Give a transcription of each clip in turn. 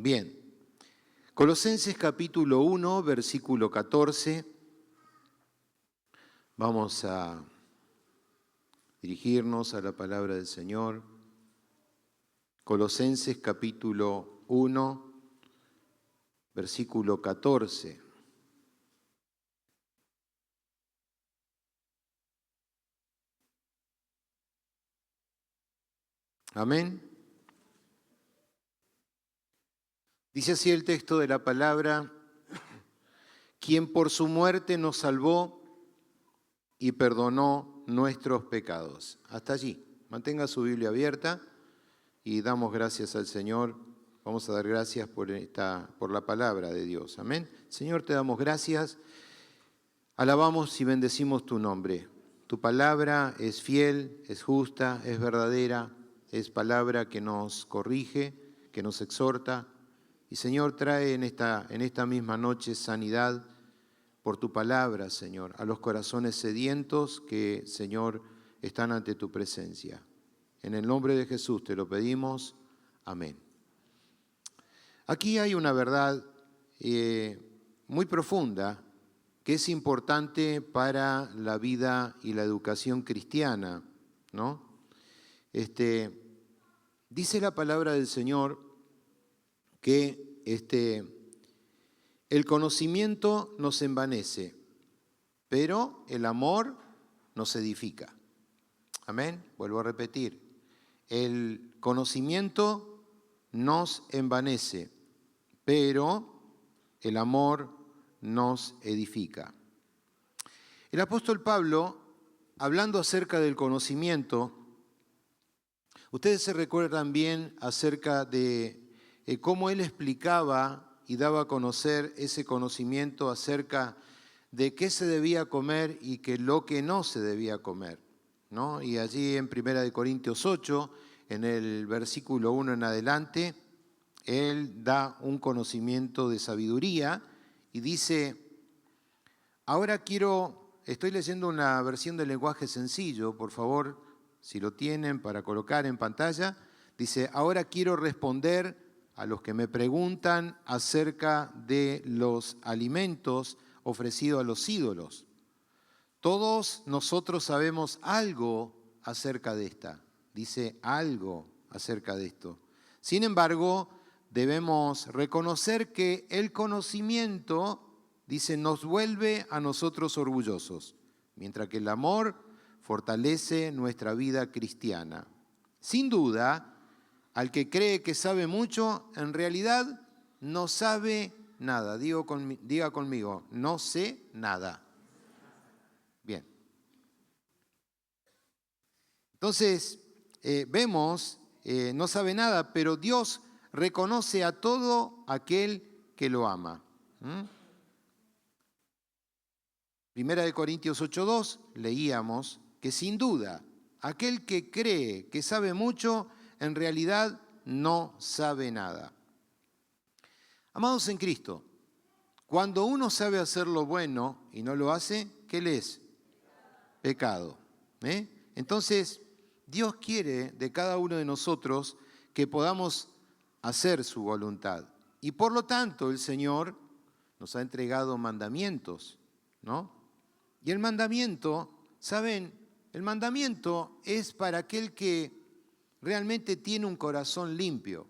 Bien, Colosenses capítulo 1, versículo 14. Vamos a dirigirnos a la palabra del Señor. Colosenses capítulo 1, versículo 14. Amén. Dice así el texto de la palabra: quien por su muerte nos salvó y perdonó nuestros pecados. Hasta allí. Mantenga su Biblia abierta y damos gracias al Señor. Vamos a dar gracias por la palabra de Dios. Amén. Señor, te damos gracias. Alabamos y bendecimos tu nombre. Tu palabra es fiel, es justa, es verdadera, es palabra que nos corrige, que nos exhorta. Y Señor, trae en esta misma noche sanidad por tu palabra, Señor, a los corazones sedientos que, Señor, están ante tu presencia. En el nombre de Jesús te lo pedimos. Amén. Aquí hay una verdad muy profunda que es importante para la vida y la educación cristiana, ¿no? Dice la palabra del Señor que el conocimiento nos envanece, pero el amor nos edifica. Amén. Vuelvo a repetir. El conocimiento nos envanece, pero el amor nos edifica. El apóstol Pablo, hablando acerca del conocimiento, ustedes se recuerdan bien acerca de cómo él explicaba y daba a conocer ese conocimiento acerca de qué se debía comer y lo que no se debía comer, ¿no? Y allí en 1 Corintios 8, en el versículo 1 en adelante, él da un conocimiento de sabiduría y dice: estoy leyendo una versión del lenguaje sencillo, por favor, si lo tienen para colocar en pantalla. Dice: ahora quiero responder a los que me preguntan acerca de los alimentos ofrecidos a los ídolos. Todos nosotros sabemos algo acerca de esta. Dice algo acerca de esto. Sin embargo, debemos reconocer que el conocimiento, dice, nos vuelve a nosotros orgullosos, mientras que el amor fortalece nuestra vida cristiana. Sin duda, al que cree que sabe mucho, en realidad no sabe nada. Diga conmigo, no sé nada. Bien. Entonces, vemos, no sabe nada, pero Dios reconoce a todo aquel que lo ama. Primera de Corintios 8:2 leíamos que sin duda aquel que cree que sabe mucho, en realidad no sabe nada. Amados en Cristo, cuando uno sabe hacer lo bueno y no lo hace, ¿qué le es? Pecado. Entonces, Dios quiere de cada uno de nosotros que podamos hacer su voluntad. Y por lo tanto, el Señor nos ha entregado mandamientos, ¿no? Y el mandamiento, ¿saben? El mandamiento es para aquel que realmente tiene un corazón limpio.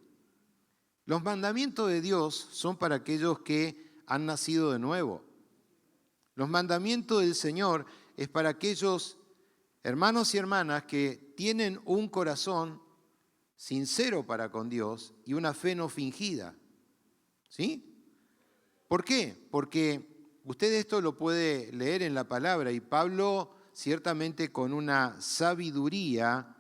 Los mandamientos de Dios son para aquellos que han nacido de nuevo. Los mandamientos del Señor es para aquellos hermanos y hermanas que tienen un corazón sincero para con Dios y una fe no fingida. ¿Sí? ¿Por qué? Porque usted esto lo puede leer en la palabra y Pablo ciertamente con una sabiduría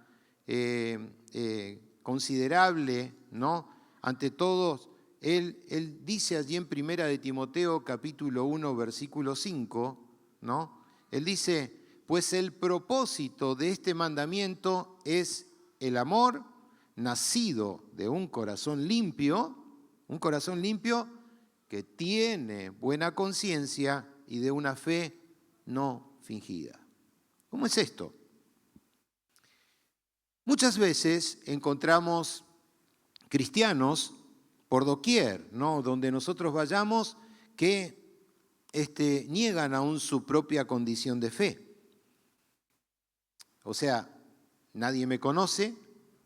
considerable, ¿no? Ante todos, él dice allí en 1 de Timoteo capítulo 1 versículo 5, ¿no? Él dice: pues el propósito de este mandamiento es el amor nacido de un corazón limpio que tiene buena conciencia y de una fe no fingida. ¿Cómo es esto? Muchas veces encontramos cristianos por doquier, ¿no? Donde nosotros vayamos, que niegan aún su propia condición de fe. O sea, nadie me conoce,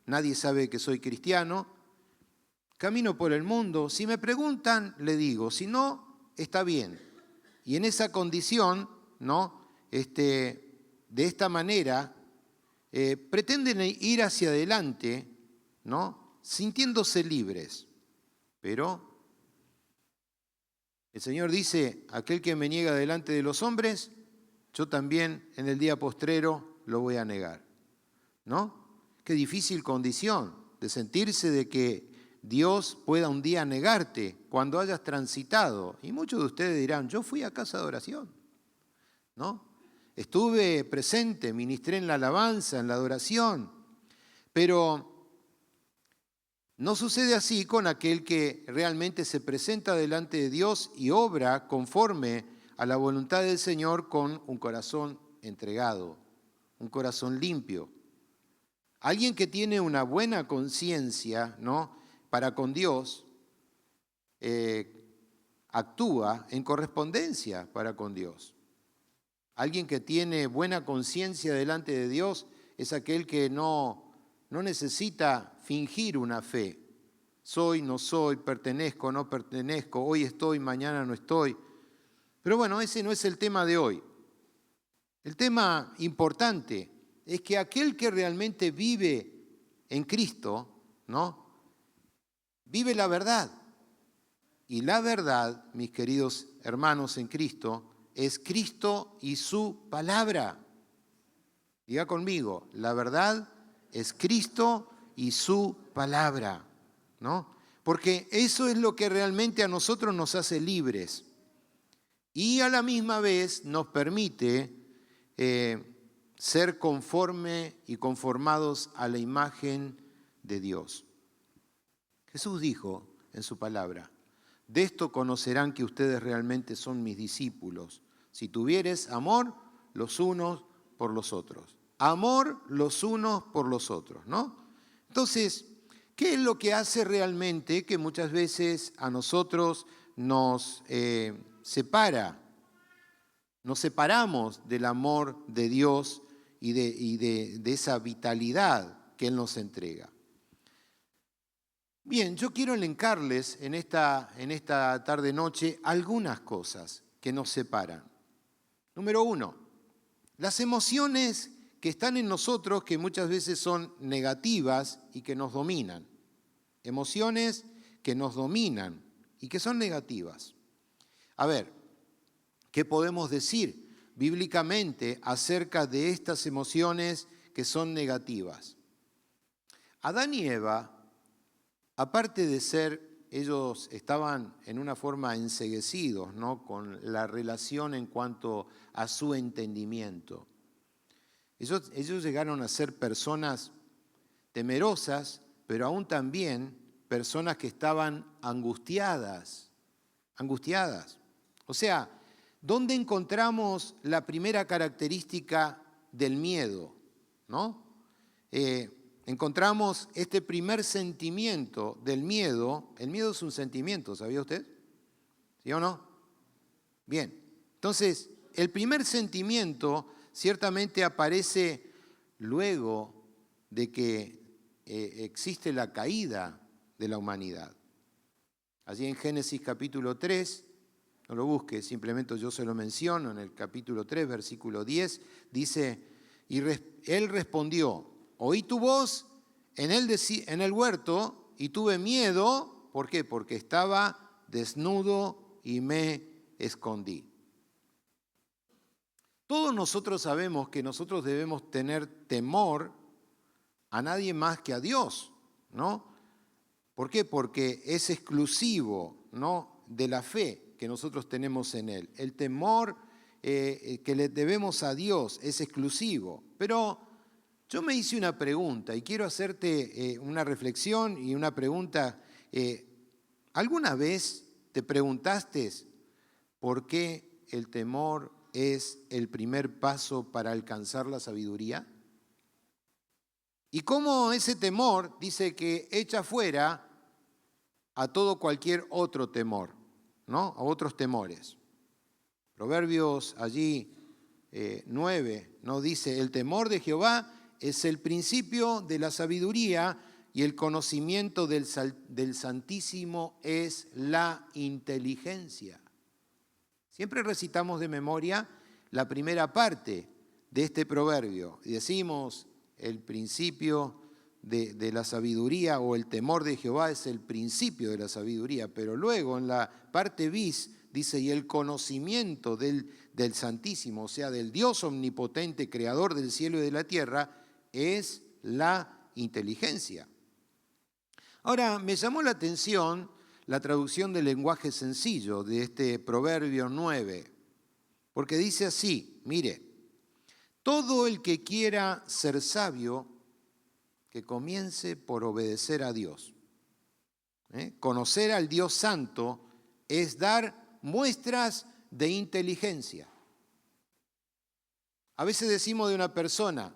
nadie sabe que soy cristiano, camino por el mundo. Si me preguntan, le digo, si no, está bien. Y en esa condición, ¿no? De esta manera, pretenden ir hacia adelante, ¿no? Sintiéndose libres. Pero el Señor dice, aquel que me niega delante de los hombres, yo también en el día postrero lo voy a negar, ¿no? Qué difícil condición de sentirse de que Dios pueda un día negarte cuando hayas transitado. Y muchos de ustedes dirán, yo fui a casa de oración, ¿no? Estuve presente, ministré en la alabanza, en la adoración, pero no sucede así con aquel que realmente se presenta delante de Dios y obra conforme a la voluntad del Señor con un corazón entregado, un corazón limpio. Alguien que tiene una buena conciencia, ¿no?, para con Dios, actúa en correspondencia para con Dios. Alguien que tiene buena conciencia delante de Dios es aquel que no necesita fingir una fe. Soy, no soy, pertenezco, no pertenezco, hoy estoy, mañana no estoy. Pero bueno, ese no es el tema de hoy. El tema importante es que aquel que realmente vive en Cristo, ¿no?, vive la verdad. Y la verdad, mis queridos hermanos en Cristo, es Cristo y su palabra. Diga conmigo, la verdad es Cristo y su palabra, ¿no? Porque eso es lo que realmente a nosotros nos hace libres y a la misma vez nos permite ser conforme y conformados a la imagen de Dios. Jesús dijo en su palabra, de esto conocerán que ustedes realmente son mis discípulos, si tuvieres amor los unos por los otros. Amor los unos por los otros, ¿no? Entonces, ¿qué es lo que hace realmente que muchas veces a nosotros nos separa? Nos separamos del amor de Dios y de esa vitalidad que Él nos entrega. Bien, yo quiero elencarles en esta tarde-noche algunas cosas que nos separan. Número 1, las emociones que están en nosotros que muchas veces son negativas y que nos dominan. Emociones que nos dominan y que son negativas. A ver, ¿qué podemos decir bíblicamente acerca de estas emociones que son negativas? Adán y Eva, aparte de ser, ellos estaban en una forma enceguecidos, ¿no?, con la relación en cuanto a su entendimiento. Ellos llegaron a ser personas temerosas, pero aún también personas que estaban angustiadas. O sea, ¿dónde encontramos la primera característica del miedo? ¿No? Encontramos este primer sentimiento del miedo. El miedo es un sentimiento, ¿sabía usted? ¿Sí o no? Bien, entonces, el primer sentimiento ciertamente aparece luego de que existe la caída de la humanidad. Allí en Génesis capítulo 3, no lo busque, simplemente yo se lo menciono, en el capítulo 3, versículo 10, dice, y él respondió, oí tu voz en el huerto y tuve miedo, ¿por qué? Porque estaba desnudo y me escondí. Todos nosotros sabemos que nosotros debemos tener temor a nadie más que a Dios, ¿no? ¿Por qué? Porque es exclusivo, ¿no?, de la fe que nosotros tenemos en Él. El temor que le debemos a Dios es exclusivo. Pero yo me hice una pregunta y quiero hacerte una reflexión y una pregunta. ¿Alguna vez te preguntaste por qué el temor es el primer paso para alcanzar la sabiduría? Y cómo ese temor dice que echa fuera a todo cualquier otro temor, ¿no? A otros temores. Proverbios allí 9 nos dice, el temor de Jehová es el principio de la sabiduría y el conocimiento del Santísimo es la inteligencia. Siempre recitamos de memoria la primera parte de este proverbio y decimos el principio de la sabiduría o el temor de Jehová es el principio de la sabiduría, pero luego en la parte bis dice y el conocimiento del Santísimo, o sea, del Dios omnipotente, creador del cielo y de la tierra, es la inteligencia. Ahora, me llamó la atención la traducción del lenguaje sencillo de este Proverbio 9, porque dice así, mire, todo el que quiera ser sabio, que comience por obedecer a Dios. Conocer al Dios Santo es dar muestras de inteligencia. A veces decimos de una persona,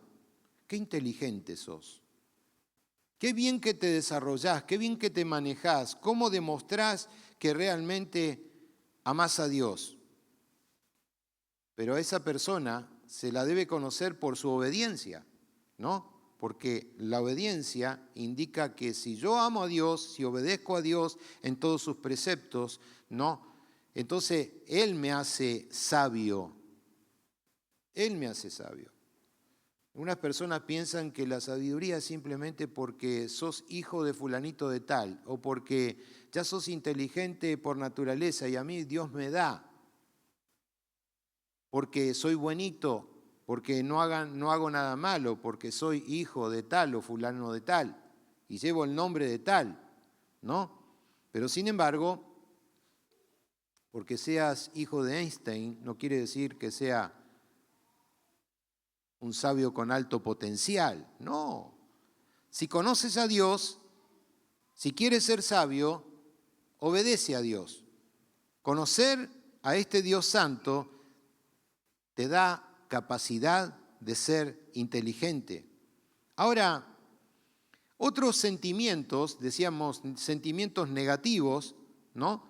qué inteligente sos, qué bien que te desarrollás, qué bien que te manejás, cómo demostrás que realmente amás a Dios. Pero a esa persona se la debe conocer por su obediencia, ¿no? Porque la obediencia indica que si yo amo a Dios, si obedezco a Dios en todos sus preceptos, ¿no? Entonces Él me hace sabio. Él me hace sabio. Unas personas piensan que la sabiduría es simplemente porque sos hijo de fulanito de tal o porque ya sos inteligente por naturaleza y a mí Dios me da. Porque soy buenito, porque no hago nada malo, porque soy hijo de tal o fulano de tal y llevo el nombre de tal, ¿no? Pero sin embargo, porque seas hijo de Einstein no quiere decir que sea un sabio con alto potencial, no. Si conoces a Dios, si quieres ser sabio, obedece a Dios. Conocer a este Dios santo te da capacidad de ser inteligente. Ahora, otros sentimientos, decíamos sentimientos negativos, ¿no?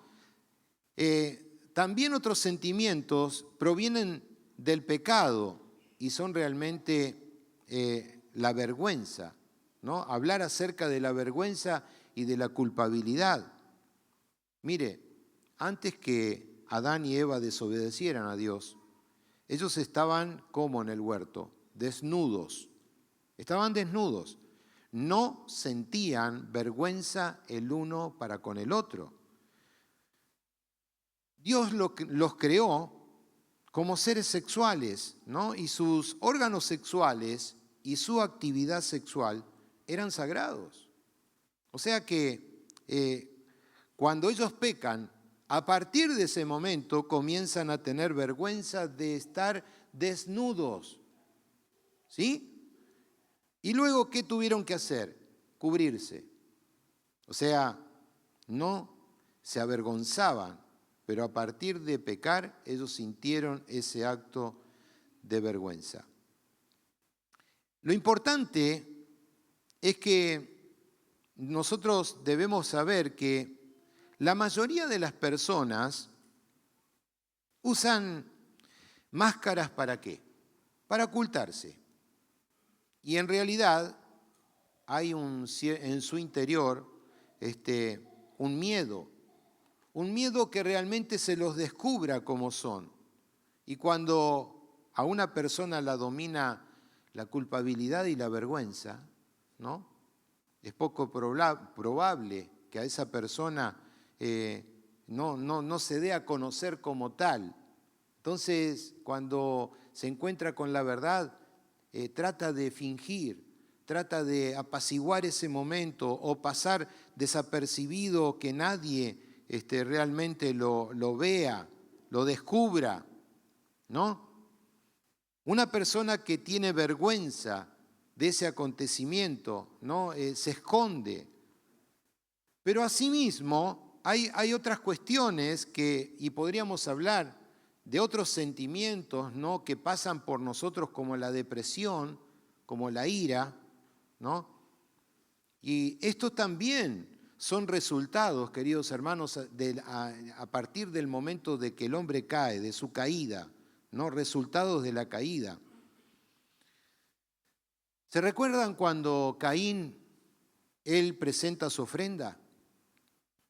También otros sentimientos provienen del pecado y son realmente la vergüenza, ¿no? Hablar acerca de la vergüenza y de la culpabilidad. Mire, antes que Adán y Eva desobedecieran a Dios, ellos estaban como en el huerto, desnudos. Estaban desnudos. No sentían vergüenza el uno para con el otro. Dios los creó como seres sexuales, ¿no? Y sus órganos sexuales y su actividad sexual eran sagrados. O sea que cuando ellos pecan, a partir de ese momento comienzan a tener vergüenza de estar desnudos. ¿Sí? Y luego, ¿qué tuvieron que hacer? Cubrirse. O sea, no se avergonzaban, pero a partir de pecar, ellos sintieron ese acto de vergüenza. Lo importante es que nosotros debemos saber que la mayoría de las personas usan máscaras ¿para qué? Para ocultarse. Y en realidad hay en su interior un miedo que realmente se los descubra como son. Y cuando a una persona la domina la culpabilidad y la vergüenza, ¿no? Es poco probable que a esa persona no se dé a conocer como tal. Entonces, cuando se encuentra con la verdad, trata de fingir, trata de apaciguar ese momento o pasar desapercibido, que nadie realmente lo vea, lo descubra, ¿no? Una persona que tiene vergüenza de ese acontecimiento, ¿no? Se esconde. Pero asimismo hay otras cuestiones y podríamos hablar de otros sentimientos, ¿no? Que pasan por nosotros como la depresión, como la ira, ¿no? Y estos también son resultados, queridos hermanos, a partir del momento de que el hombre cae, de su caída, ¿no? Resultados de la caída. ¿Se recuerdan cuando Caín, él presenta su ofrenda?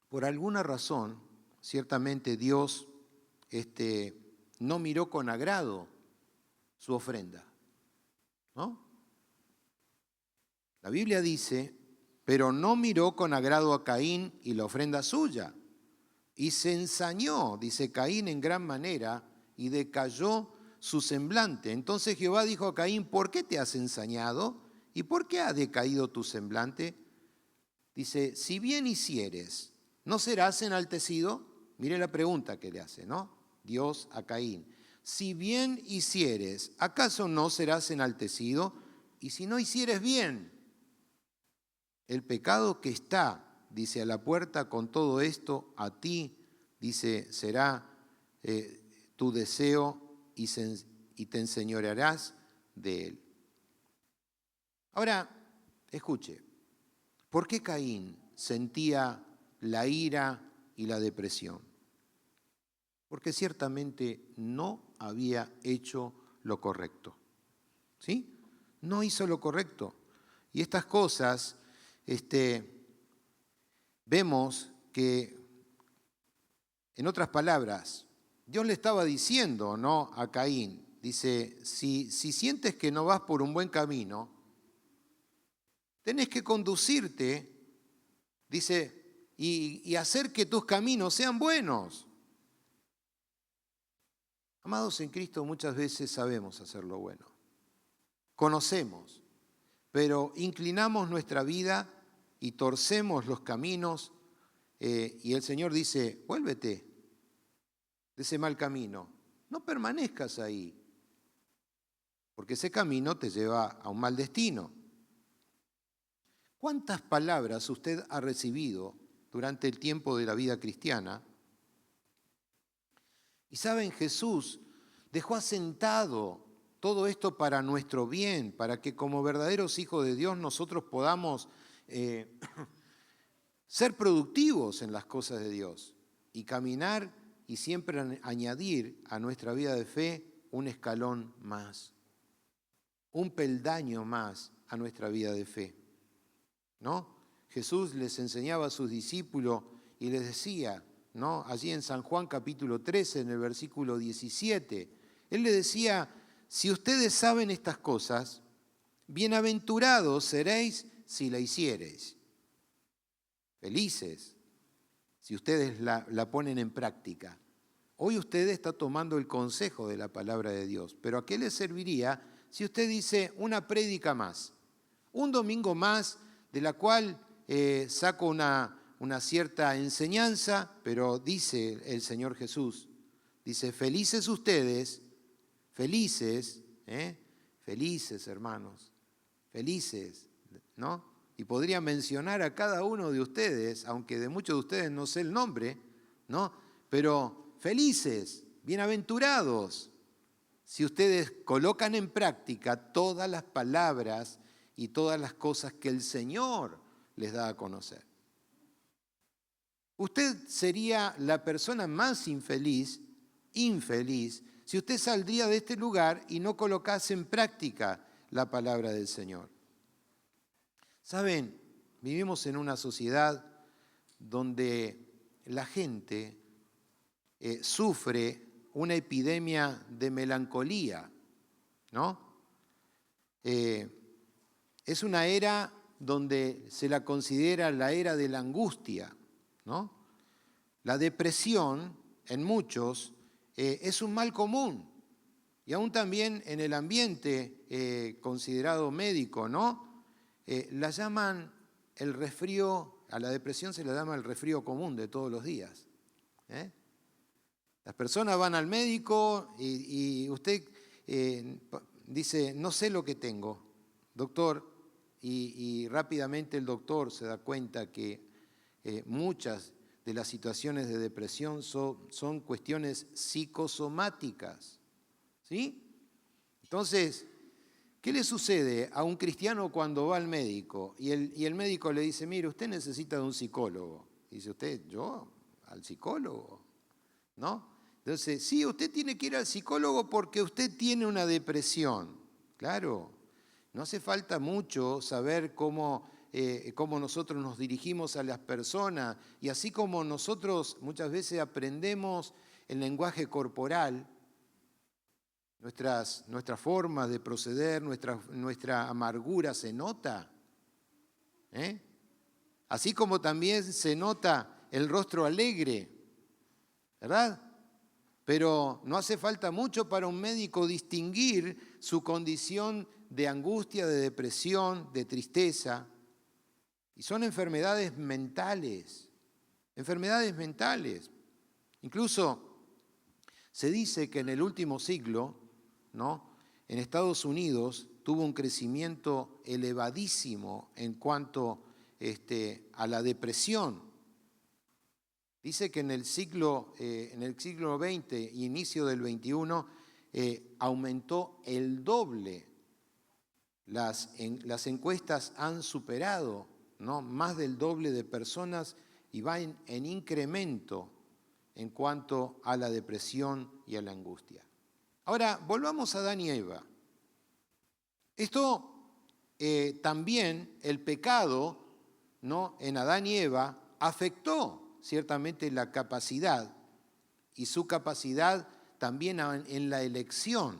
Por alguna razón, ciertamente Dios no miró con agrado su ofrenda, ¿no? La Biblia dice, pero no miró con agrado a Caín y la ofrenda suya, y se ensañó, dice Caín, en gran manera, y decayó su semblante. Entonces Jehová dijo a Caín, ¿por qué te has ensañado? ¿Y por qué ha decaído tu semblante? Dice, si bien hicieres, ¿no serás enaltecido? Mire la pregunta que le hace, ¿no? Dios a Caín. Si bien hicieres, ¿acaso no serás enaltecido? Y si no hicieres bien, el pecado que está, dice, a la puerta con todo esto, a ti, dice, será tu deseo y te enseñorearás de él. Ahora, escuche, ¿por qué Caín sentía la ira y la depresión? Porque ciertamente no había hecho lo correcto, ¿sí? No hizo lo correcto. Y estas cosas, vemos que, en otras palabras, Dios le estaba diciendo, ¿no?, a Caín, dice, si sientes que no vas por un buen camino, tenés que conducirte, dice, y hacer que tus caminos sean buenos. Amados en Cristo, muchas veces sabemos hacer lo bueno, conocemos, pero inclinamos nuestra vida y torcemos los caminos y el Señor dice, vuélvete de ese mal camino, no permanezcas ahí, porque ese camino te lleva a un mal destino. ¿Cuántas palabras usted ha recibido durante el tiempo de la vida cristiana? Y saben, Jesús dejó asentado todo esto para nuestro bien, para que como verdaderos hijos de Dios nosotros podamos ser productivos en las cosas de Dios y caminar y siempre añadir a nuestra vida de fe un escalón más, un peldaño más a nuestra vida de fe, ¿no? Jesús les enseñaba a sus discípulos y les decía, ¿no?, allí en San Juan capítulo 13, en el versículo 17, Él le decía, si ustedes saben estas cosas, bienaventurados seréis si la hiciereis. Felices si ustedes la ponen en práctica. Hoy usted está tomando el consejo de la palabra de Dios, pero ¿a qué le serviría si usted dice una prédica más, un domingo más, de la cual saco una cierta enseñanza, pero dice el Señor Jesús, dice, felices ustedes, felices, felices hermanos, felices, ¿no? Y podría mencionar a cada uno de ustedes, aunque de muchos de ustedes no sé el nombre, ¿no? Pero felices, bienaventurados, si ustedes colocan en práctica todas las palabras y todas las cosas que el Señor les da a conocer. Usted sería la persona más infeliz, si usted saldría de este lugar y no colocase en práctica la palabra del Señor. Saben, vivimos en una sociedad donde la gente sufre una epidemia de melancolía, ¿no? Es una era donde se la considera la era de la angustia, ¿no? La depresión, en muchos, es un mal común, y aún también en el ambiente considerado médico, ¿no? La llaman el resfrío, a la depresión se le llama el resfrío común de todos los días. Las personas van al médico y usted dice, no sé lo que tengo, doctor, y rápidamente el doctor se da cuenta que muchas de las situaciones de depresión son cuestiones psicosomáticas, ¿sí? Entonces, ¿Qué le sucede a un cristiano cuando va al médico y el médico le dice, mire, usted necesita de un psicólogo? Dice usted, ¿yo? ¿Al psicólogo? ¿No? Entonces, sí, usted tiene que ir al psicólogo porque usted tiene una depresión. Claro, no hace falta mucho saber cómo nosotros nos dirigimos a las personas y así como nosotros muchas veces aprendemos el lenguaje corporal, nuestras formas de proceder, nuestra amargura se nota. Así como también se nota el rostro alegre, ¿verdad? Pero no hace falta mucho para un médico distinguir su condición de angustia, de depresión, de tristeza. Y son enfermedades mentales, enfermedades mentales. Incluso se dice que en el último siglo, ¿no?, en Estados Unidos tuvo un crecimiento elevadísimo en cuanto a la depresión. Dice que en el siglo XX e inicio del XXI aumentó el doble. Las encuestas han superado, ¿no?, más del doble de personas y va en incremento en cuanto a la depresión y a la angustia. Ahora, volvamos a Adán y Eva. Esto también, el pecado, ¿no?, en Adán y Eva afectó ciertamente la capacidad y su capacidad también en la elección.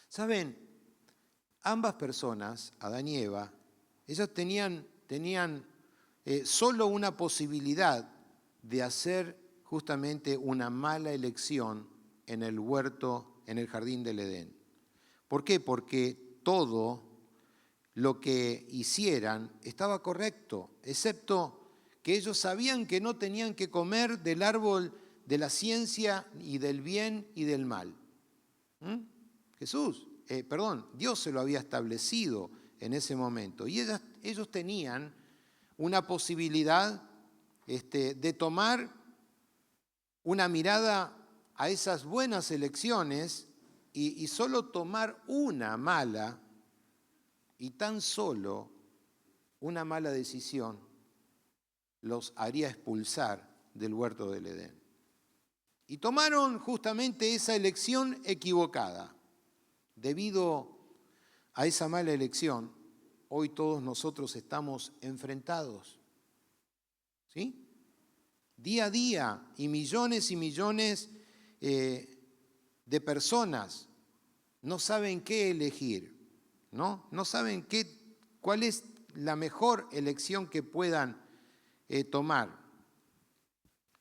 ¿Saben? Ambas personas, Adán y Eva, ellos tenían solo una posibilidad de hacer justamente una mala elección en el huerto, en el jardín del Edén. ¿Por qué? Porque todo lo que hicieran estaba correcto, excepto que ellos sabían que no tenían que comer del árbol de la ciencia y del bien y del mal. Dios se lo había establecido en ese momento. Y ellos tenían una posibilidad de tomar una mirada a esas buenas elecciones y solo tomar una mala, y tan solo una mala decisión los haría expulsar del huerto del Edén. Y tomaron justamente esa elección equivocada. Debido a esa mala elección, hoy todos nosotros estamos enfrentados, ¿sí?, día a día, y millones de personas no saben qué elegir, no saben cuál es la mejor elección que puedan tomar.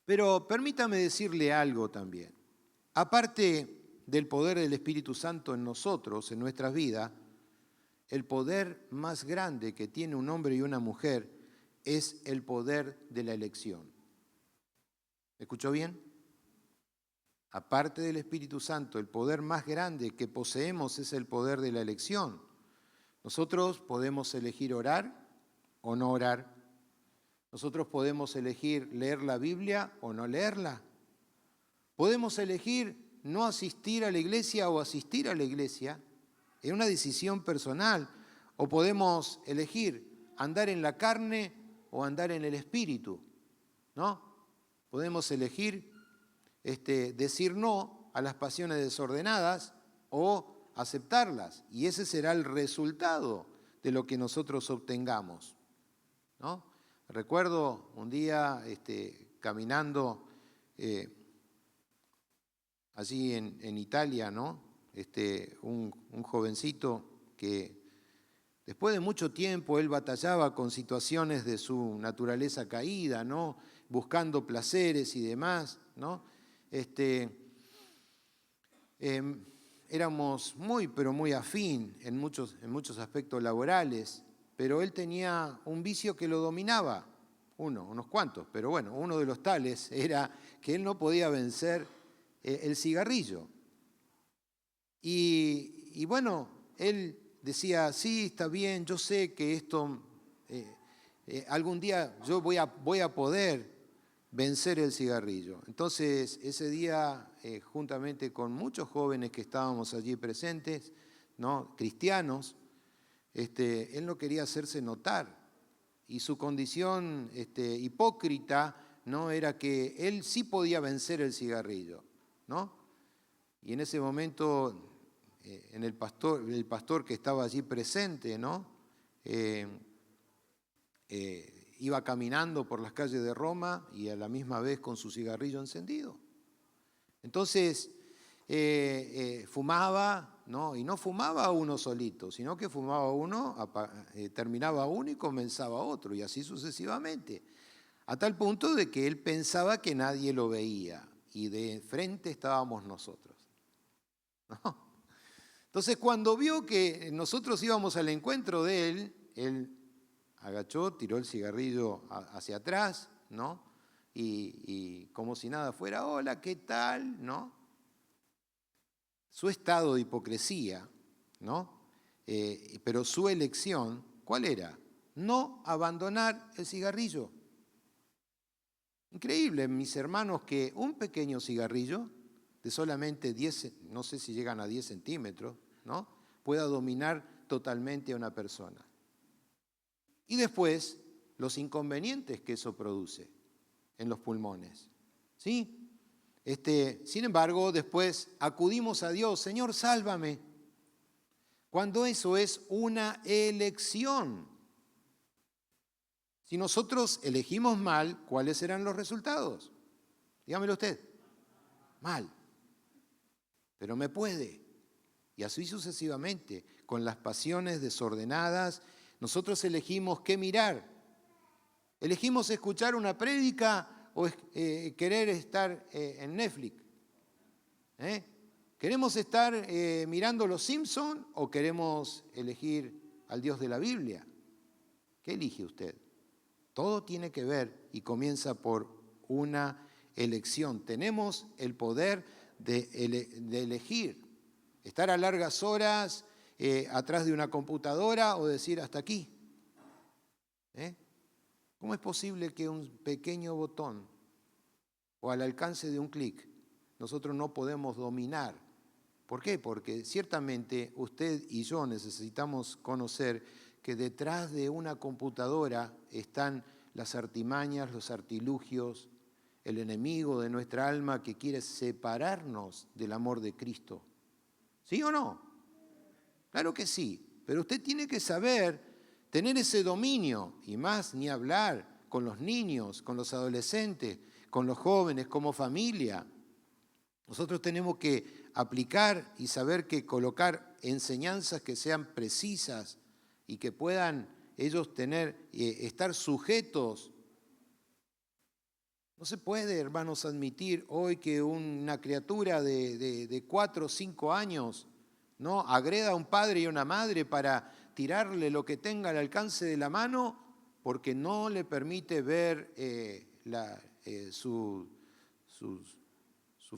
Pero permítame decirle algo también. Aparte del poder del Espíritu Santo en nosotros, en nuestras vidas, el poder más grande que tiene un hombre y una mujer es el poder de la elección. ¿Me escuchó bien? Aparte del Espíritu Santo, el poder más grande que poseemos es el poder de la elección. Nosotros podemos elegir orar o no orar. Nosotros podemos elegir leer la Biblia o no leerla. Podemos elegir no asistir a la iglesia o asistir a la iglesia. Es una decisión personal. O podemos elegir andar en la carne o andar en el espíritu, ¿no? Podemos elegir decir no a las pasiones desordenadas o aceptarlas. Y ese será el resultado de lo que nosotros obtengamos, ¿no? Recuerdo un día caminando allí en Italia, ¿no? Un jovencito que después de mucho tiempo él batallaba con situaciones de su naturaleza caída, ¿no?, buscando placeres y demás, ¿no? Éramos pero muy afín en muchos aspectos laborales, pero él tenía un vicio que lo dominaba, unos cuantos, pero bueno, uno de los tales era que él no podía vencer el cigarrillo. Y bueno, él decía, sí, está bien, yo sé que esto, algún día yo voy a poder vencer el cigarrillo. Entonces, ese día, juntamente con muchos jóvenes que estábamos allí presentes, ¿no?, cristianos, él no quería hacerse notar. Y su condición hipócrita, ¿no?, era que él sí podía vencer el cigarrillo, ¿no? Y en ese momento, el pastor que estaba allí presente, ¿no?, iba caminando por las calles de Roma y a la misma vez con su cigarrillo encendido. Entonces, fumaba, ¿no? Y no fumaba uno solito, sino que fumaba uno, terminaba uno y comenzaba otro, y así sucesivamente. A tal punto de que él pensaba que nadie lo veía, y de frente estábamos nosotros, ¿no? Entonces, cuando vio que nosotros íbamos al encuentro de él agachó, tiró el cigarrillo hacia atrás, ¿no? Y como si nada fuera, hola, ¿qué tal?, ¿no? Su estado de hipocresía, ¿no? Pero su elección, ¿cuál era? No abandonar el cigarrillo. Increíble, mis hermanos, que un pequeño cigarrillo de solamente 10, no sé si llegan a 10 centímetros, ¿no?, pueda dominar totalmente a una persona. Y después, los inconvenientes que eso produce en los pulmones, ¿sí? Sin embargo, después acudimos a Dios, Señor, sálvame. Cuando eso es una elección. Si nosotros elegimos mal, ¿cuáles serán los resultados? Dígamelo usted. Mal. Pero me puede. Y así sucesivamente, con las pasiones desordenadas, nosotros elegimos qué mirar. Elegimos escuchar una prédica o querer estar en Netflix. ¿Queremos estar mirando Los Simpson o queremos elegir al Dios de la Biblia? ¿Qué elige usted? Todo tiene que ver y comienza por una elección. Tenemos el poder de elegir. Estar a largas horas atrás de una computadora o decir hasta aquí. ¿Cómo es posible que un pequeño botón o al alcance de un clic nosotros no podemos dominar? ¿Por qué? Porque ciertamente usted y yo necesitamos conocer que detrás de una computadora están las artimañas, los artilugios, el enemigo de nuestra alma que quiere separarnos del amor de Cristo. ¿Sí o no? Claro que sí, pero usted tiene que saber tener ese dominio, y más ni hablar con los niños, con los adolescentes, con los jóvenes, como familia. Nosotros tenemos que aplicar y saber que colocar enseñanzas que sean precisas y que puedan ellos estar sujetos. No se puede, hermanos, admitir hoy que una criatura de 4 o 5 años, ¿no?, agreda a un padre y a una madre para tirarle lo que tenga al alcance de la mano porque no le permite ver su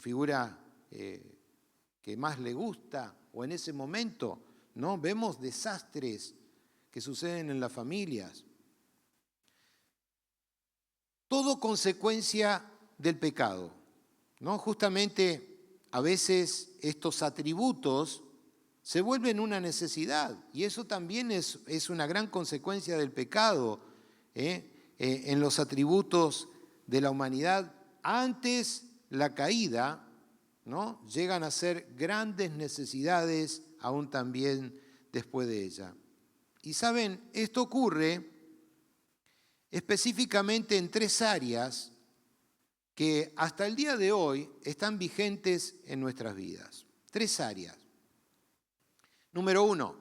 figura que más le gusta o en ese momento, ¿no? Vemos desastres que suceden en las familias. Todo consecuencia del pecado, ¿no? Justamente a veces estos atributos se vuelven una necesidad y eso también es una gran consecuencia del pecado en los atributos de la humanidad. Antes la caída, ¿no?, llegan a ser grandes necesidades aún también después de ella. Y saben, esto ocurre específicamente en 3 áreas que hasta el día de hoy están vigentes en nuestras vidas. 3 áreas. Número 1,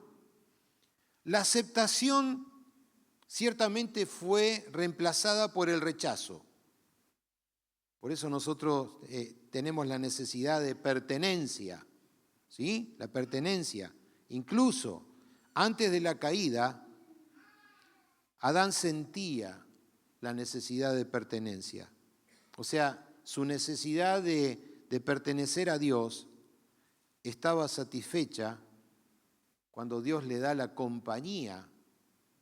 la aceptación ciertamente fue reemplazada por el rechazo. Por eso nosotros tenemos la necesidad de pertenencia, ¿sí? La pertenencia. Incluso antes de la caída, Adán sentía la necesidad de pertenencia. O sea, su necesidad de pertenecer a Dios estaba satisfecha cuando Dios le da la compañía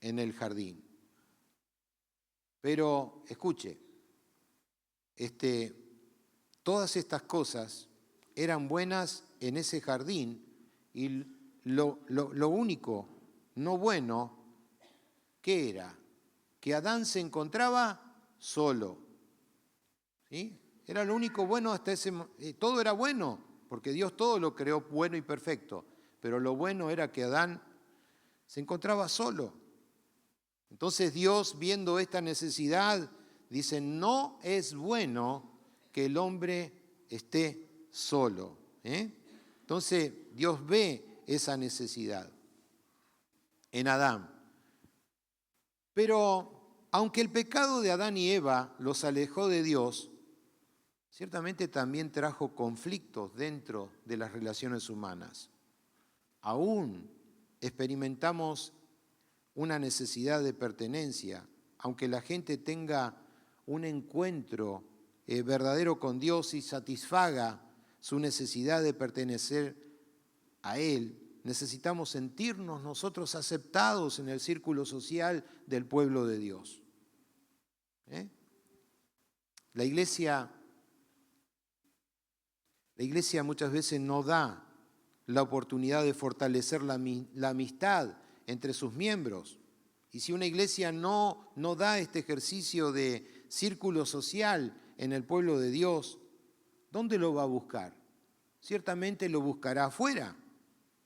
en el jardín. Pero, escuche, todas estas cosas eran buenas en ese jardín y lo único no bueno, ¿qué era? Que Adán se encontraba solo. ¿Sí? Era lo único bueno hasta ese momento. Todo era bueno, porque Dios todo lo creó bueno y perfecto. Pero lo bueno era que Adán se encontraba solo. Entonces Dios, viendo esta necesidad, dice, no es bueno que el hombre esté solo. Entonces Dios ve esa necesidad en Adán. Pero aunque el pecado de Adán y Eva los alejó de Dios, ciertamente también trajo conflictos dentro de las relaciones humanas. Aún experimentamos una necesidad de pertenencia, aunque la gente tenga un encuentro verdadero con Dios y satisfaga su necesidad de pertenecer a Él, necesitamos sentirnos nosotros aceptados en el círculo social del pueblo de Dios. La iglesia muchas veces no da la oportunidad de fortalecer la amistad entre sus miembros. Y si una iglesia no da este ejercicio de círculo social en el pueblo de Dios, ¿dónde lo va a buscar? Ciertamente lo buscará afuera,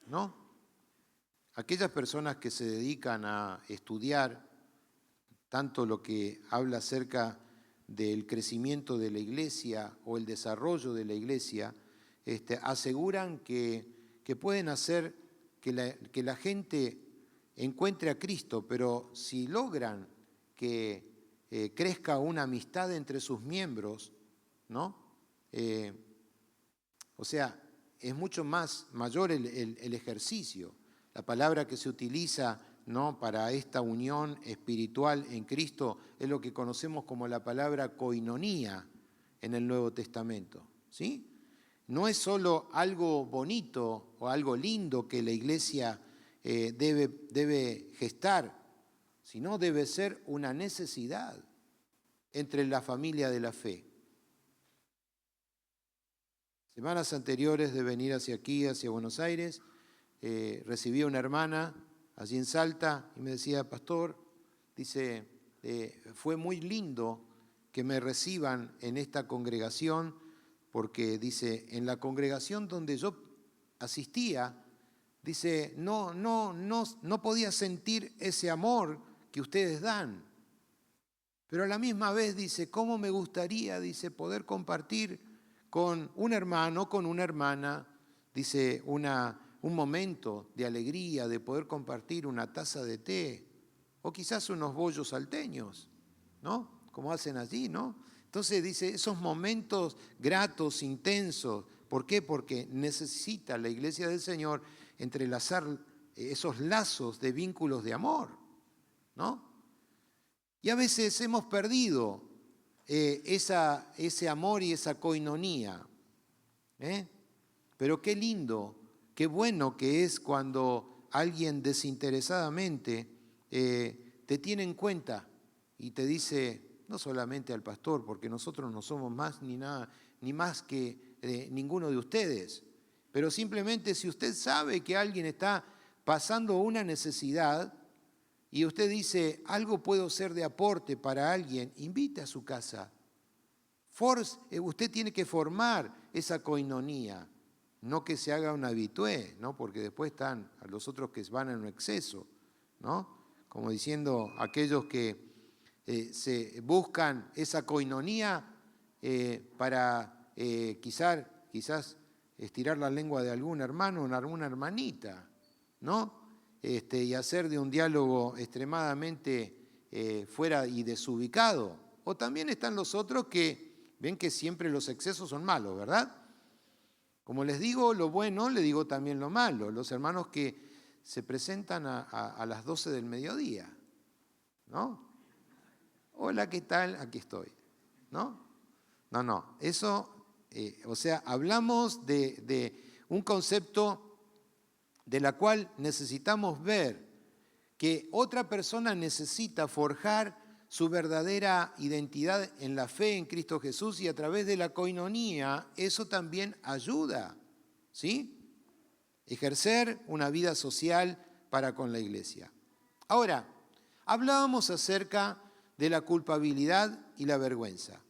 ¿no? Aquellas personas que se dedican a estudiar tanto lo que habla acerca del crecimiento de la iglesia o el desarrollo de la iglesia, aseguran que pueden hacer que la gente encuentre a Cristo, pero si logran que crezca una amistad entre sus miembros, ¿no? O sea, es mucho mayor el ejercicio. La palabra que se utiliza, ¿no?, para esta unión espiritual en Cristo es lo que conocemos como la palabra koinonía en el Nuevo Testamento, ¿sí? No es solo algo bonito o algo lindo que la iglesia debe gestar, sino debe ser una necesidad entre la familia de la fe. Semanas anteriores de venir hacia aquí, hacia Buenos Aires, recibí a una hermana allí en Salta y me decía, pastor, dice, fue muy lindo que me reciban en esta congregación, porque dice, en la congregación donde yo asistía, dice, no podía sentir ese amor que ustedes dan. Pero a la misma vez dice, ¿cómo me gustaría, dice, poder compartir con un hermano, con una hermana, dice, un momento de alegría, de poder compartir una taza de té, o quizás unos bollos salteños, ¿no? Como hacen allí, ¿no? Entonces dice, esos momentos gratos, intensos, ¿por qué? Porque necesita la iglesia del Señor entrelazar esos lazos de vínculos de amor, ¿no? Y a veces hemos perdido ese amor y esa koinonía. Pero qué lindo, qué bueno que es cuando alguien desinteresadamente te tiene en cuenta y te dice, no solamente al pastor, porque nosotros no somos más ni nada, ni más que ninguno de ustedes, pero simplemente si usted sabe que alguien está pasando una necesidad y usted dice, algo puedo ser de aporte para alguien, invite a su casa. Usted tiene que formar esa koinonía, no que se haga un habitué, ¿no? Porque después están a los otros que van en exceso, ¿no? Como diciendo, aquellos que se buscan esa koinonía para quizás estirar la lengua de algún hermano o alguna hermanita, ¿no? Y hacer de un diálogo extremadamente fuera y desubicado. O también están los otros que ven que siempre los excesos son malos, ¿verdad? Como les digo lo bueno, les digo también lo malo. Los hermanos que se presentan a las 12 del mediodía, ¿no? Hola, ¿qué tal? Aquí estoy, ¿no? No, eso, o sea, hablamos de un concepto de la cual necesitamos ver que otra persona necesita forjar su verdadera identidad en la fe en Cristo Jesús y a través de la koinonía eso también ayuda, ¿sí? ejercer una vida social para con la iglesia. Ahora, hablábamos acerca de la culpabilidad y la vergüenza.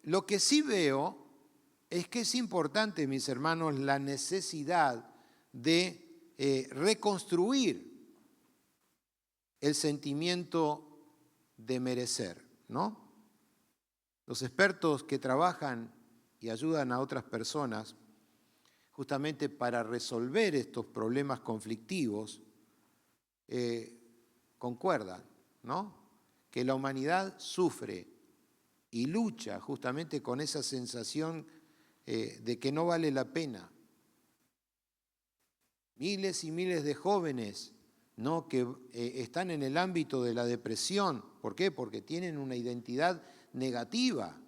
Lo que sí veo es que es importante, mis hermanos, la necesidad de reconstruir el sentimiento de merecer, ¿no? Los expertos que trabajan y ayudan a otras personas justamente para resolver estos problemas conflictivos, concuerdan, ¿no? Que la humanidad sufre y lucha justamente con esa sensación de que no vale la pena. Miles y miles de jóvenes, ¿no?, que están en el ámbito de la depresión. ¿Por qué? Porque tienen una identidad negativa,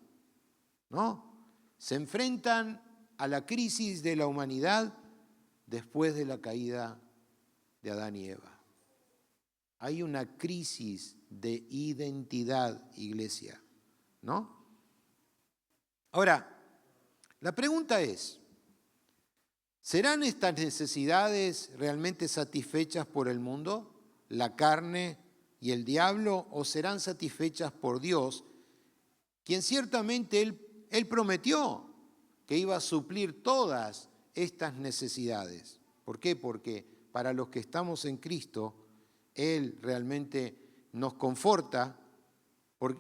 ¿no? Se enfrentan a la crisis de la humanidad después de la caída de Adán y Eva. Hay una crisis de identidad, iglesia, ¿no? Ahora, la pregunta es, ¿serán estas necesidades realmente satisfechas por el mundo, la carne y el diablo, o serán satisfechas por Dios, quien ciertamente Él prometió que iba a suplir todas estas necesidades? ¿Por qué? Porque para los que estamos en Cristo, Él realmente nos conforta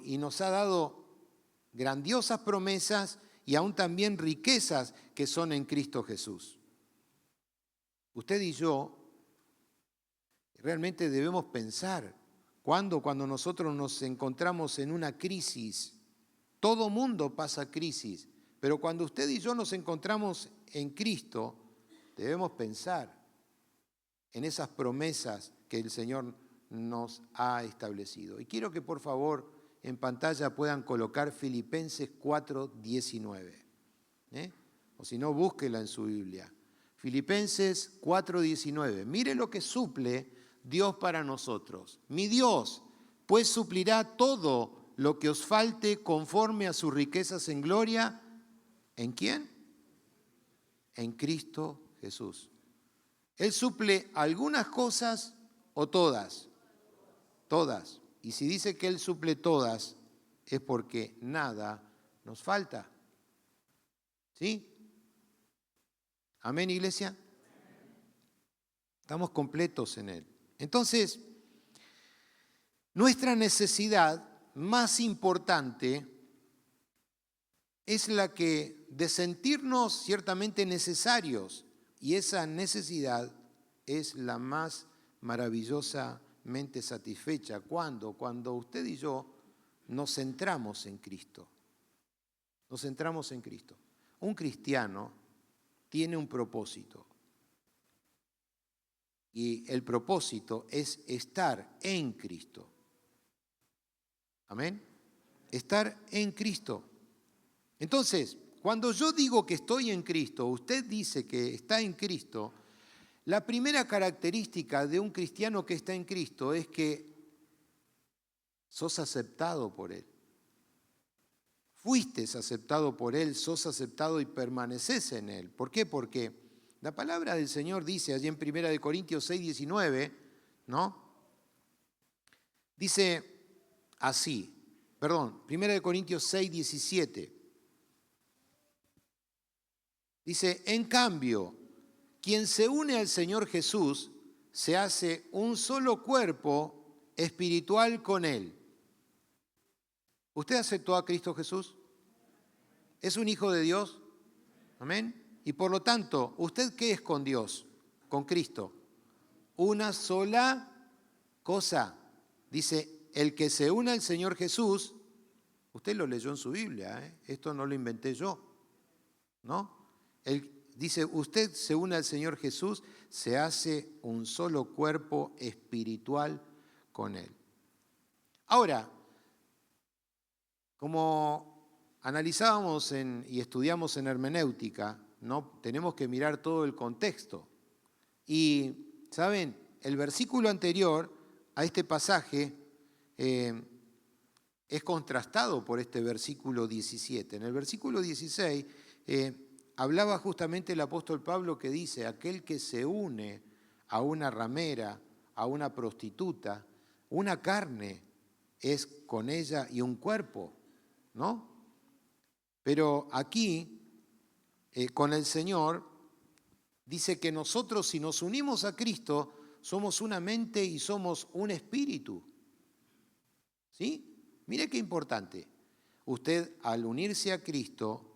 y nos ha dado grandiosas promesas y aún también riquezas que son en Cristo Jesús. Usted y yo realmente debemos pensar cuando nosotros nos encontramos en una crisis. Todo mundo pasa crisis, pero cuando usted y yo nos encontramos en Cristo, debemos pensar en esas promesas que el Señor nos ha establecido. Y quiero que por favor en pantalla puedan colocar Filipenses 4:19. O si no, búsquela en su Biblia. Filipenses 4:19. Mire lo que suple Dios para nosotros. Mi Dios, pues suplirá todo lo que os falte conforme a sus riquezas en gloria. ¿En quién? En Cristo Jesús. Él suple algunas cosas o todas. Todas. Y si dice que Él suple todas, es porque nada nos falta. ¿Sí? Amén, iglesia. Estamos completos en Él. Entonces, nuestra necesidad más importante es la que de sentirnos ciertamente necesarios, y esa necesidad es la más maravillosamente satisfecha. ¿Cuándo? Cuando usted y yo nos centramos en Cristo. Nos centramos en Cristo. Un cristiano tiene un propósito. Y el propósito es estar en Cristo. Amén. Estar en Cristo. Entonces, cuando yo digo que estoy en Cristo, usted dice que está en Cristo, la primera característica de un cristiano que está en Cristo es que sos aceptado por Él. Fuiste aceptado por Él, sos aceptado y permaneces en Él. ¿Por qué? Porque la palabra del Señor dice allí en 1 Corintios 6:19, ¿no? Dice así, 1 Corintios 6:17. Dice, en cambio, quien se une al Señor Jesús se hace un solo cuerpo espiritual con Él. ¿Usted aceptó a Cristo Jesús? ¿Es un hijo de Dios? Amén. Y por lo tanto, ¿usted qué es con Dios? Con Cristo. Una sola cosa. Dice, el que se une al Señor Jesús, usted lo leyó en su Biblia, esto no lo inventé yo, ¿no? Dice, usted se une al Señor Jesús, se hace un solo cuerpo espiritual con Él. Ahora, como analizábamos y estudiamos en hermenéutica, ¿no? Tenemos que mirar todo el contexto. Y, ¿saben? El versículo anterior a este pasaje es contrastado por este versículo 17. En el versículo 16 hablaba justamente el apóstol Pablo que dice, aquel que se une a una ramera, a una prostituta, una carne es con ella y un cuerpo, ¿no? Pero aquí, con el Señor, dice que nosotros si nos unimos a Cristo, somos una mente y somos un espíritu. ¿Sí? Mire qué importante. Usted al unirse a Cristo,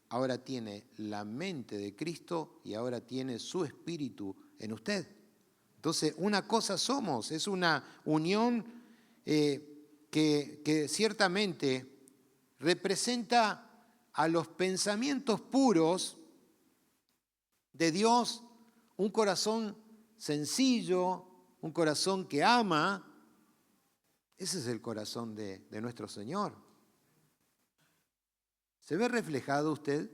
ahora tiene la mente de Cristo y ahora tiene su espíritu en usted. Entonces, una cosa somos, es una unión que ciertamente representa a los pensamientos puros de Dios, un corazón sencillo, un corazón que ama. Ese es el corazón de nuestro Señor. ¿Se ve reflejado usted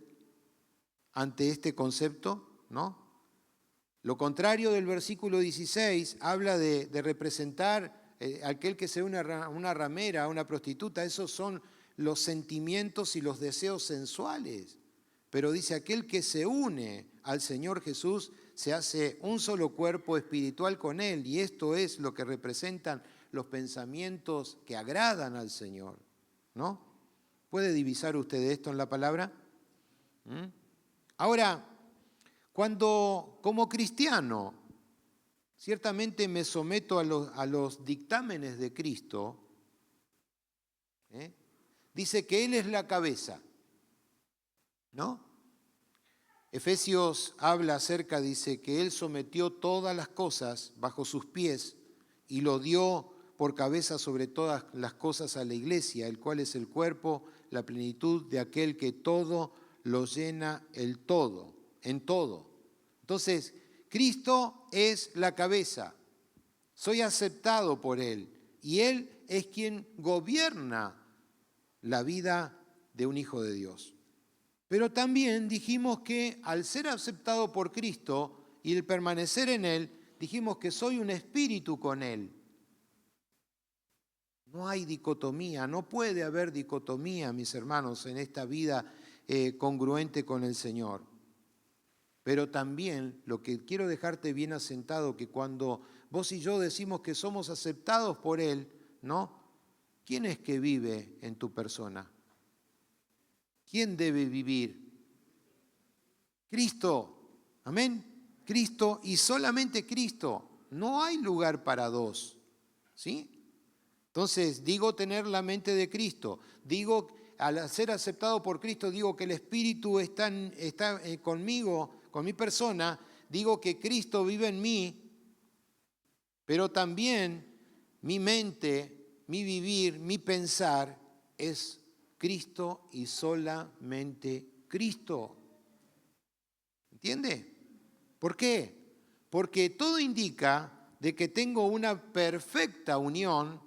ante este concepto? ¿No? Lo contrario del versículo 16 habla de representar aquel que se une a una ramera, a una prostituta. Esos son los sentimientos y los deseos sensuales. Pero dice, aquel que se une al Señor Jesús se hace un solo cuerpo espiritual con Él. Y esto es lo que representan los pensamientos que agradan al Señor, ¿no? ¿Puede divisar usted esto en la palabra? Ahora, cuando como cristiano ciertamente me someto a los dictámenes de Cristo, dice que Él es la cabeza, ¿no? Efesios habla acerca, dice, que Él sometió todas las cosas bajo sus pies y lo dio por cabeza sobre todas las cosas a la iglesia, el cual es el cuerpo, la plenitud de aquel que todo lo llena el todo, en todo. Entonces, Cristo es la cabeza, soy aceptado por Él y Él es quien gobierna la vida de un hijo de Dios. Pero también dijimos que al ser aceptado por Cristo y el permanecer en Él, dijimos que soy un espíritu con Él. No hay dicotomía, no puede haber dicotomía, mis hermanos, en esta vida congruente con el Señor. Pero también lo que quiero dejarte bien asentado, que cuando vos y yo decimos que somos aceptados por Él, ¿no? ¿Quién es que vive en tu persona? ¿Quién debe vivir? Cristo, amén. Cristo y solamente Cristo. No hay lugar para dos, ¿sí? Entonces, digo tener la mente de Cristo, digo, al ser aceptado por Cristo, digo que el Espíritu está conmigo, con mi persona, digo que Cristo vive en mí, pero también mi mente, mi vivir, mi pensar es Cristo y solamente Cristo. ¿Entiende? ¿Por qué? Porque todo indica de que tengo una perfecta unión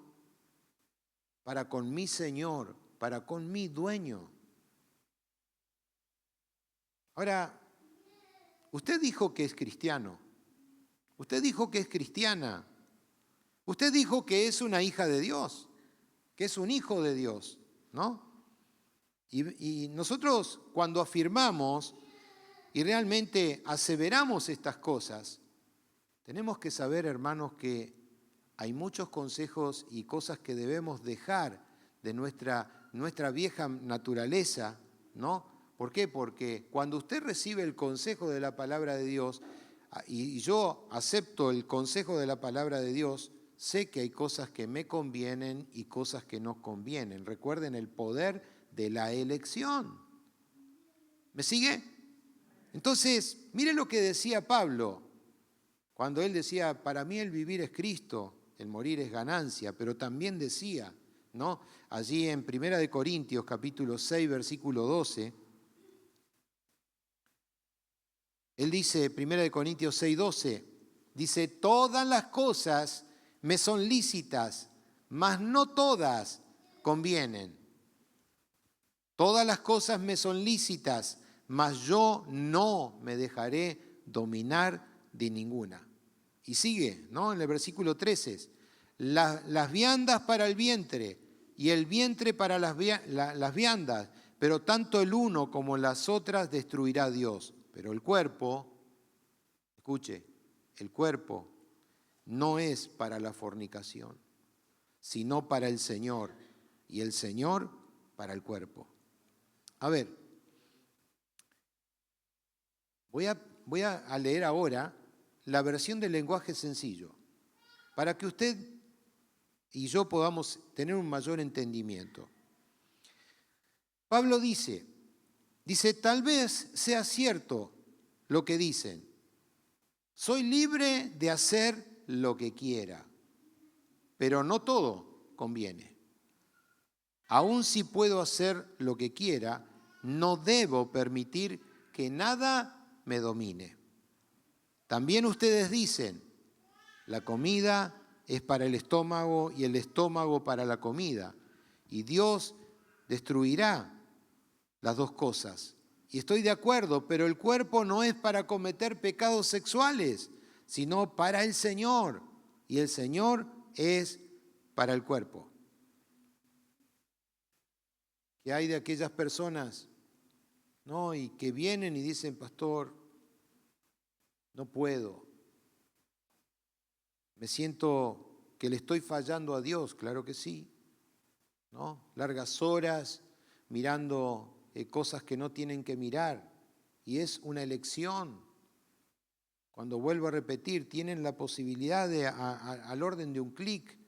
para con mi Señor, para con mi dueño. Ahora, usted dijo que es cristiano, usted dijo que es cristiana, usted dijo que es una hija de Dios, que es un hijo de Dios, ¿no? Y nosotros cuando afirmamos y realmente aseveramos estas cosas, tenemos que saber, hermanos, que hay muchos consejos y cosas que debemos dejar de nuestra vieja naturaleza, ¿no? ¿Por qué? Porque cuando usted recibe el consejo de la palabra de Dios, y yo acepto el consejo de la palabra de Dios, sé que hay cosas que me convienen y cosas que no convienen. Recuerden el poder de la elección. ¿Me sigue? Entonces, miren lo que decía Pablo, cuando él decía, para mí el vivir es Cristo, el morir es ganancia, pero también decía, ¿no? Allí en 1 Corintios capítulo 6, versículo 12, él dice, 1 Corintios 6, 12, dice, todas las cosas me son lícitas, mas no todas convienen. Todas las cosas me son lícitas, mas yo no me dejaré dominar de ninguna. Y sigue, ¿no? En el versículo 13, las viandas para el vientre y el vientre para las viandas, pero tanto el uno como las otras destruirá Dios. Pero el cuerpo, escuche, el cuerpo no es para la fornicación, sino para el Señor, y el Señor para el cuerpo. A ver, voy a leer ahora la versión del lenguaje sencillo, para que usted y yo podamos tener un mayor entendimiento. Pablo dice, tal vez sea cierto lo que dicen, soy libre de hacer lo que quiera, pero no todo conviene. Aun si puedo hacer lo que quiera, no debo permitir que nada me domine. También ustedes dicen, la comida es para el estómago y el estómago para la comida, y Dios destruirá las dos cosas. Y estoy de acuerdo, pero el cuerpo no es para cometer pecados sexuales, sino para el Señor, y el Señor es para el cuerpo. ¿Qué hay de aquellas personas, no, y que vienen y dicen, pastor, no puedo, me siento que le estoy fallando a Dios? Claro que sí, ¿no? Largas horas mirando cosas que no tienen que mirar, y es una elección. Cuando vuelvo a repetir, tienen la posibilidad de, al orden de un clic,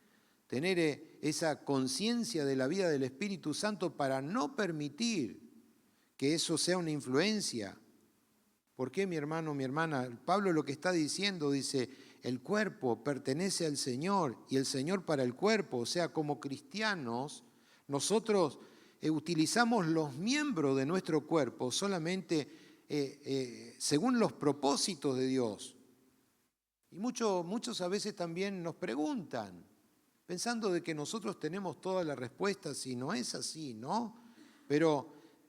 tener esa conciencia de la vida del Espíritu Santo para no permitir que eso sea una influencia. ¿Por qué, mi hermano, mi hermana? Pablo lo que está diciendo, dice, el cuerpo pertenece al Señor y el Señor para el cuerpo. O sea, como cristianos, nosotros utilizamos los miembros de nuestro cuerpo solamente según los propósitos de Dios. Y muchos a veces también nos preguntan, pensando de que nosotros tenemos todas las respuestas, y no es así, ¿no?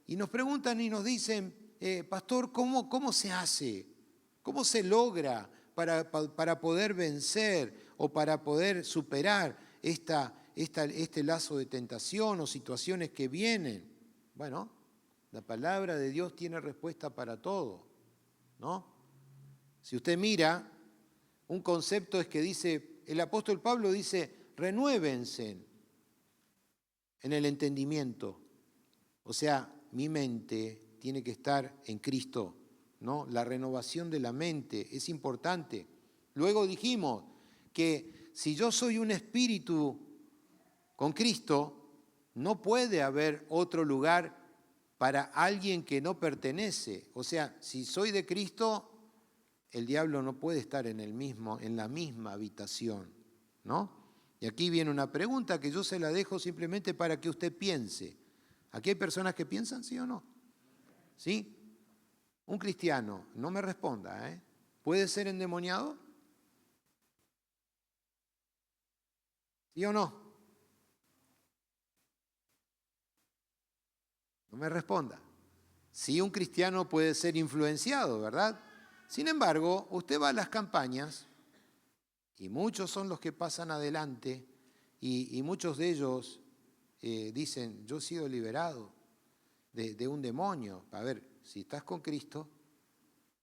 Y nos preguntan y nos dicen, pastor, ¿cómo se hace? ¿Cómo se logra para poder vencer o para poder superar este lazo de tentación o situaciones que vienen? Bueno, la palabra de Dios tiene respuesta para todo, ¿no? Si usted mira, un concepto es que dice, el apóstol Pablo dice, renuévense en el entendimiento. O sea, mi mente tiene que estar en Cristo, ¿no? La renovación de la mente es importante. Luego dijimos que si yo soy un espíritu con Cristo, no puede haber otro lugar para alguien que no pertenece. O sea, si soy de Cristo, el diablo no puede estar en la misma habitación, ¿no? Y aquí viene una pregunta que yo se la dejo simplemente para que usted piense. ¿Aquí hay personas que piensan, sí o no? ¿Sí? Un cristiano, no me responda, ¿puede ser endemoniado? ¿Sí o no? No me responda. Sí, un cristiano puede ser influenciado, ¿verdad? Sin embargo, usted va a las campañas, y muchos son los que pasan adelante, y muchos de ellos dicen, yo he sido liberado de un demonio. A ver, si estás con Cristo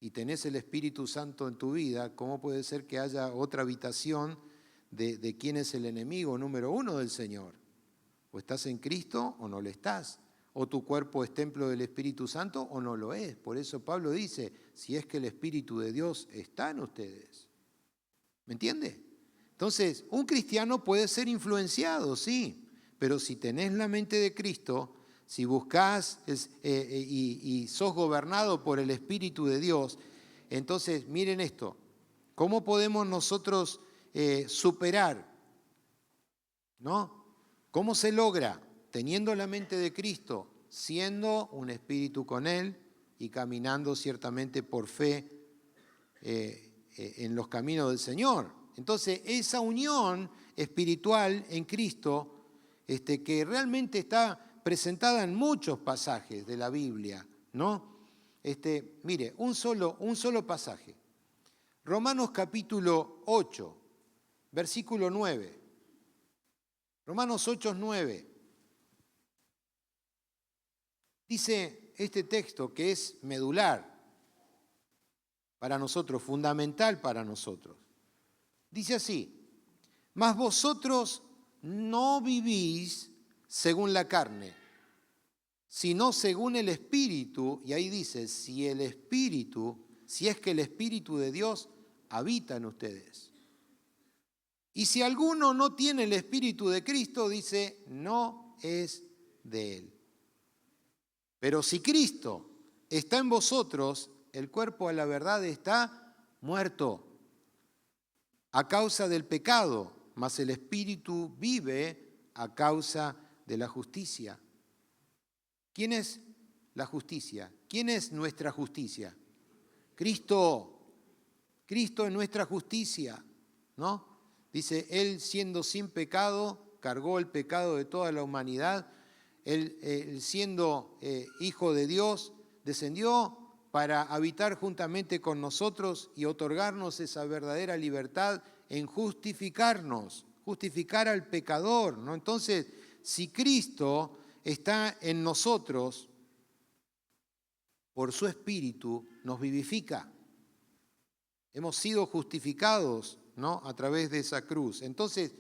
y tenés el Espíritu Santo en tu vida, ¿cómo puede ser que haya otra habitación de quién es el enemigo número uno del Señor? O estás en Cristo o no lo estás. O tu cuerpo es templo del Espíritu Santo o no lo es. Por eso Pablo dice, si es que el Espíritu de Dios está en ustedes. ¿Me entiende? Entonces, un cristiano puede ser influenciado, sí, pero si tenés la mente de Cristo, si buscás y sos gobernado por el Espíritu de Dios, entonces miren esto, ¿cómo podemos nosotros superar? ¿No? ¿Cómo se logra? Teniendo la mente de Cristo, siendo un espíritu con Él y caminando ciertamente por fe en los caminos del Señor. Entonces, esa unión espiritual en Cristo, que realmente está presentada en muchos pasajes de la Biblia, ¿no? Mire, un solo pasaje. Romanos capítulo 8, versículo 9. Romanos 8, 9. Dice este texto que es medular para nosotros, fundamental para nosotros. Dice así: mas vosotros no vivís según la carne, sino según el Espíritu. Y ahí dice, si es que el Espíritu de Dios habita en ustedes. Y si alguno no tiene el Espíritu de Cristo, dice, no es de él. Pero si Cristo está en vosotros, el cuerpo a la verdad está muerto a causa del pecado, mas el Espíritu vive a causa de la justicia. ¿Quién es la justicia? ¿Quién es nuestra justicia? Cristo. Cristo es nuestra justicia, ¿no? Dice, Él siendo sin pecado, cargó el pecado de toda la humanidad. Él siendo Hijo de Dios, descendió para habitar juntamente con nosotros y otorgarnos esa verdadera libertad en justificarnos, justificar al pecador, ¿no? Entonces, si Cristo está en nosotros, por su Espíritu nos vivifica. Hemos sido justificados, ¿no?, a través de esa cruz. Entonces,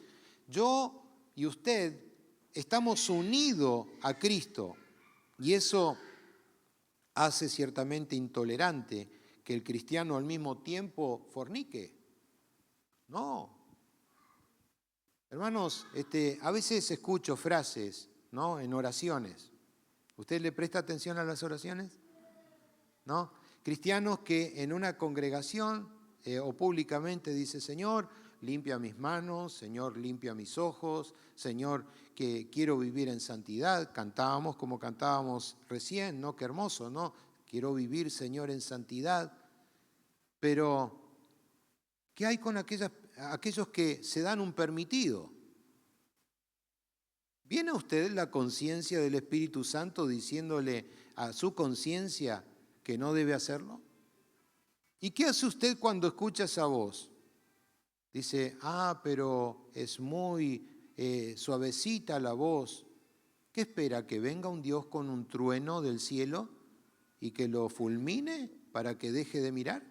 yo y usted estamos unidos a Cristo y eso hace ciertamente intolerante que el cristiano al mismo tiempo fornique. No. Hermanos, a veces escucho frases, ¿no?, en oraciones. ¿Usted le presta atención a las oraciones? ¿No? Cristianos que en una congregación o públicamente dice, Señor, limpia mis manos, Señor, limpia mis ojos, Señor, que quiero vivir en santidad. Cantábamos como cantábamos recién, ¿no? Qué hermoso, ¿no? Quiero vivir, Señor, en santidad. Pero, ¿qué hay con aquellos que se dan un permitido? ¿Viene a usted la conciencia del Espíritu Santo diciéndole a su conciencia que no debe hacerlo? ¿Y qué hace usted cuando escucha esa voz? Dice, pero es muy suavecita la voz. ¿Qué espera? ¿Que venga un Dios con un trueno del cielo y que lo fulmine para que deje de mirar?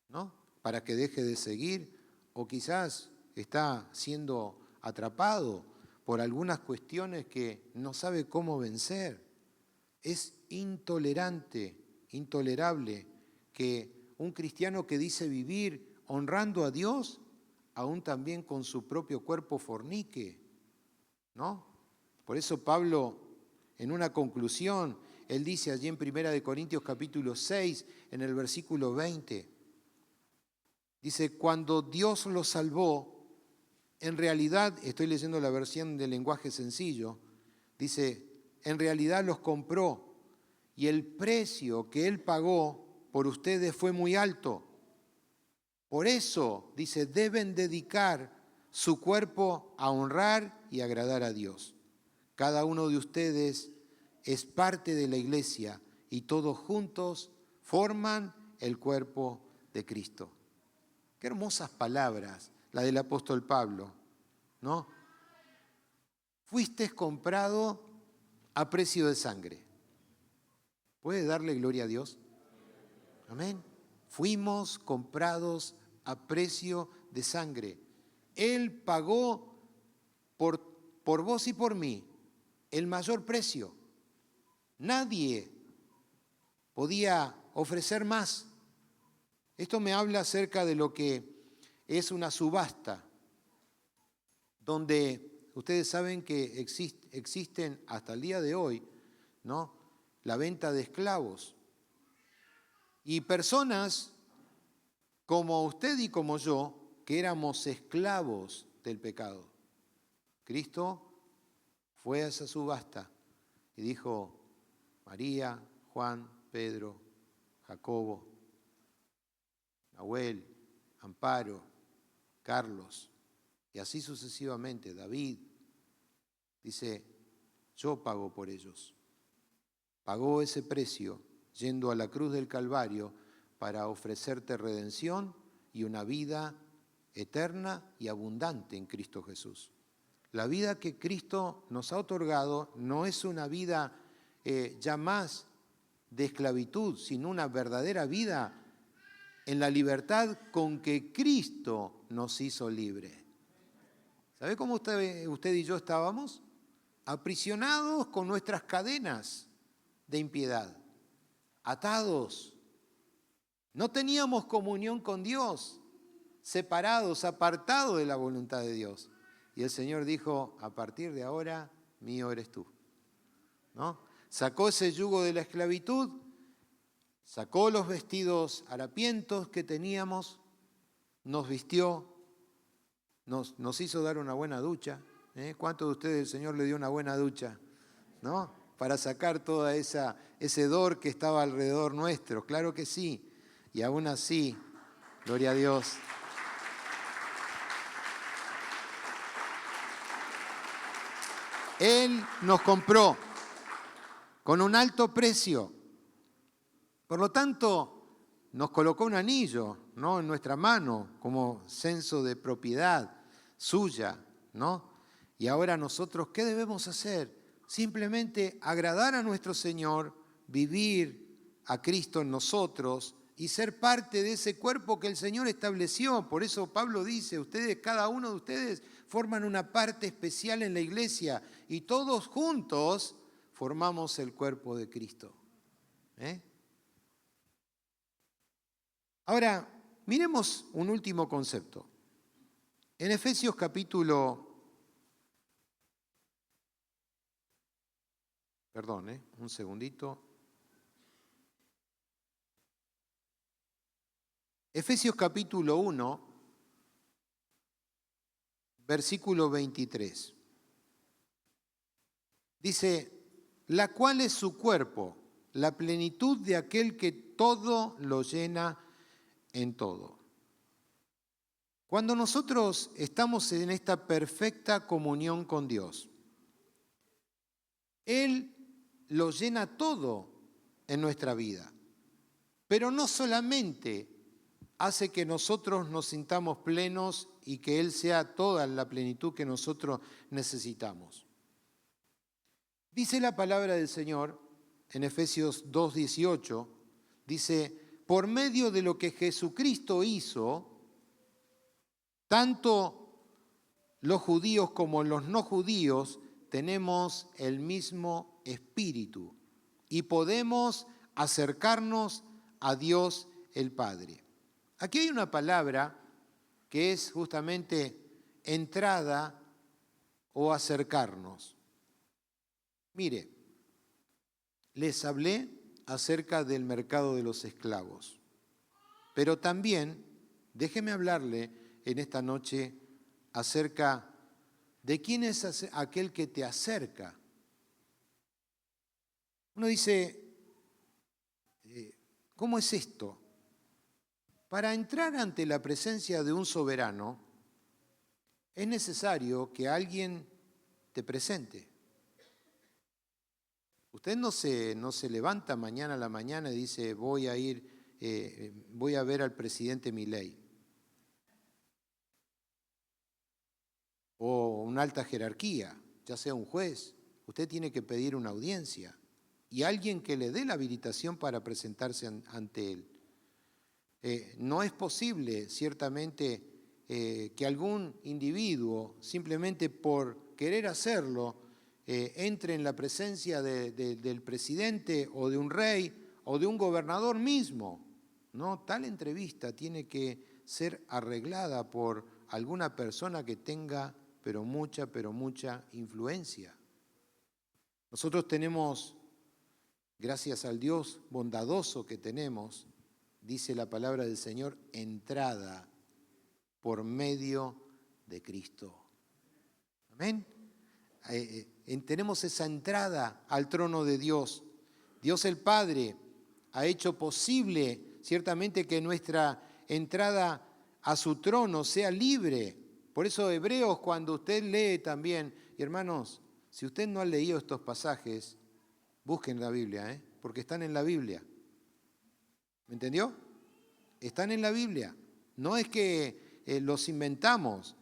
¿No? Para que deje de seguir. O quizás está siendo atrapado por algunas cuestiones que no sabe cómo vencer. Es intolerable que un cristiano que dice vivir honrando a Dios, aún también con su propio cuerpo fornique, ¿no? Por eso Pablo, en una conclusión, él dice allí en 1 Corintios capítulo 6, en el versículo 20, dice, cuando Dios los salvó, en realidad, estoy leyendo la versión del lenguaje sencillo, dice, en realidad los compró y el precio que Él pagó por ustedes fue muy alto. Por eso, dice, deben dedicar su cuerpo a honrar y agradar a Dios. Cada uno de ustedes es parte de la iglesia y todos juntos forman el cuerpo de Cristo. Qué hermosas palabras la del apóstol Pablo, ¿no? Fuiste comprado a precio de sangre. ¿Puede darle gloria a Dios? Amén. Fuimos comprados a precio de sangre. Él pagó por vos y por mí el mayor precio. Nadie podía ofrecer más. Esto me habla acerca de lo que es una subasta, donde ustedes saben que existen hasta el día de hoy, ¿no?, la venta de esclavos. Y personas como usted y como yo, que éramos esclavos del pecado. Cristo fue a esa subasta y dijo, María, Juan, Pedro, Jacobo, Nahuel, Amparo, Carlos, y así sucesivamente, David, dice, yo pago por ellos. Pagó ese precio yendo a la cruz del Calvario para ofrecerte redención y una vida eterna y abundante en Cristo Jesús. La vida que Cristo nos ha otorgado no es una vida ya más de esclavitud, sino una verdadera vida en la libertad con que Cristo nos hizo libres. ¿Sabe cómo usted y yo estábamos? Aprisionados con nuestras cadenas de impiedad, atados. No teníamos comunión con Dios, separados, apartados de la voluntad de Dios. Y el Señor dijo, a partir de ahora, mío eres tú. ¿No? Sacó ese yugo de la esclavitud, sacó los vestidos harapientos que teníamos, nos vistió, nos hizo dar una buena ducha. ¿Cuántos de ustedes el Señor le dio una buena ducha? ¿No? Para sacar toda ese hedor que estaba alrededor nuestro. Claro que sí. Y aún así, gloria a Dios. Él nos compró con un alto precio. Por lo tanto, nos colocó un anillo, ¿no?, en nuestra mano como censo de propiedad suya, ¿no? Y ahora nosotros, ¿qué debemos hacer? Simplemente agradar a nuestro Señor, vivir a Cristo en nosotros y ser parte de ese cuerpo que el Señor estableció. Por eso Pablo dice, ustedes, cada uno de ustedes forman una parte especial en la iglesia y todos juntos formamos el cuerpo de Cristo. Ahora, miremos un último concepto. En Efesios un segundito. Efesios capítulo 1, versículo 23. Dice, la cual es su cuerpo, la plenitud de aquel que todo lo llena en todo. Cuando nosotros estamos en esta perfecta comunión con Dios, Él lo llena todo en nuestra vida, pero no solamente hace que nosotros nos sintamos plenos y que Él sea toda la plenitud que nosotros necesitamos. Dice la palabra del Señor en Efesios 2:18, dice, por medio de lo que Jesucristo hizo, tanto los judíos como los no judíos tenemos el mismo espíritu y podemos acercarnos a Dios el Padre. Aquí hay una palabra que es justamente entrada o acercarnos. Mire, les hablé acerca del mercado de los esclavos, pero también déjeme hablarle en esta noche acerca de quién es aquel que te acerca. Uno dice, ¿cómo es esto? Para entrar ante la presencia de un soberano, es necesario que alguien te presente. Usted no se levanta mañana a la mañana y dice, voy a ver al presidente Milei. O una alta jerarquía, ya sea un juez. Usted tiene que pedir una audiencia y alguien que le dé la habilitación para presentarse ante él. No es posible, ciertamente, que algún individuo, simplemente por querer hacerlo, entre en la presencia del presidente o de un rey o de un gobernador mismo. No, tal entrevista tiene que ser arreglada por alguna persona que tenga pero mucha influencia. Nosotros tenemos, gracias al Dios bondadoso que tenemos, dice la palabra del Señor, entrada por medio de Cristo. Amén. Tenemos esa entrada al trono de Dios. Dios el Padre ha hecho posible, ciertamente, que nuestra entrada a su trono sea libre. Por eso Hebreos, cuando usted lee también, y hermanos, si usted no ha leído estos pasajes, busquen la Biblia, porque están en la Biblia. ¿Me entendió? Están en la Biblia. No es que los inventamos.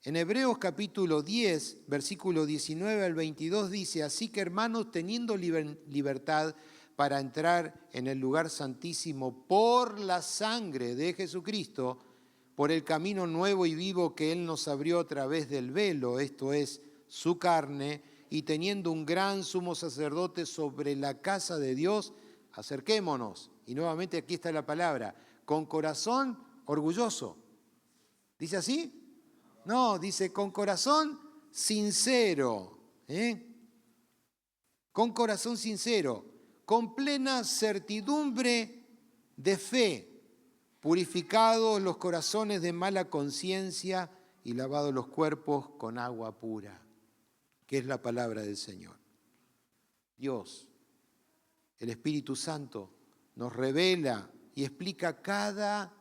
En Hebreos capítulo 10, versículo 19 al 22 dice, así que hermanos, teniendo libertad para entrar en el lugar santísimo por la sangre de Jesucristo, por el camino nuevo y vivo que Él nos abrió a través del velo, esto es, su carne, y teniendo un gran sumo sacerdote sobre la casa de Dios, acerquémonos. Y nuevamente aquí está la palabra, con corazón orgulloso. ¿Dice así? No, dice con corazón sincero. Con corazón sincero, con plena certidumbre de fe, purificados los corazones de mala conciencia y lavados los cuerpos con agua pura, que es la palabra del Señor. Dios, el Espíritu Santo, nos revela y explica cada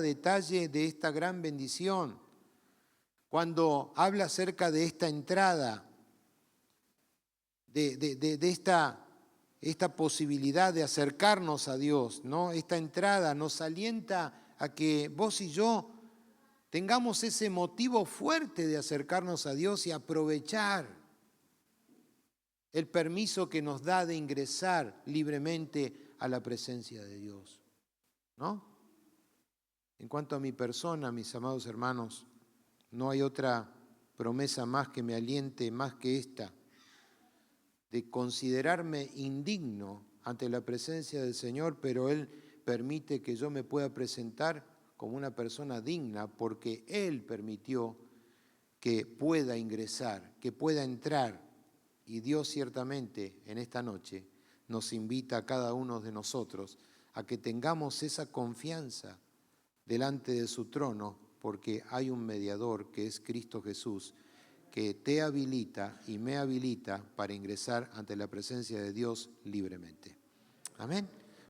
detalle de esta gran bendición. Cuando habla acerca de esta entrada, de esta posibilidad de acercarnos a Dios, ¿no? Esta entrada nos alienta a que vos y yo tengamos ese motivo fuerte de acercarnos a Dios y aprovechar el permiso que nos da de ingresar libremente a la presencia de Dios, ¿no? En cuanto a mi persona, mis amados hermanos, no hay otra promesa más que me aliente más que esta, de considerarme indigno ante la presencia del Señor, pero Él permite que yo me pueda presentar como una persona digna porque Él permitió que pueda ingresar, que pueda entrar. Y Dios ciertamente en esta noche nos invita a cada uno de nosotros a que tengamos esa confianza delante de su trono, porque hay un mediador que es Cristo Jesús, que te habilita y me habilita para ingresar ante la presencia de Dios libremente. Amén.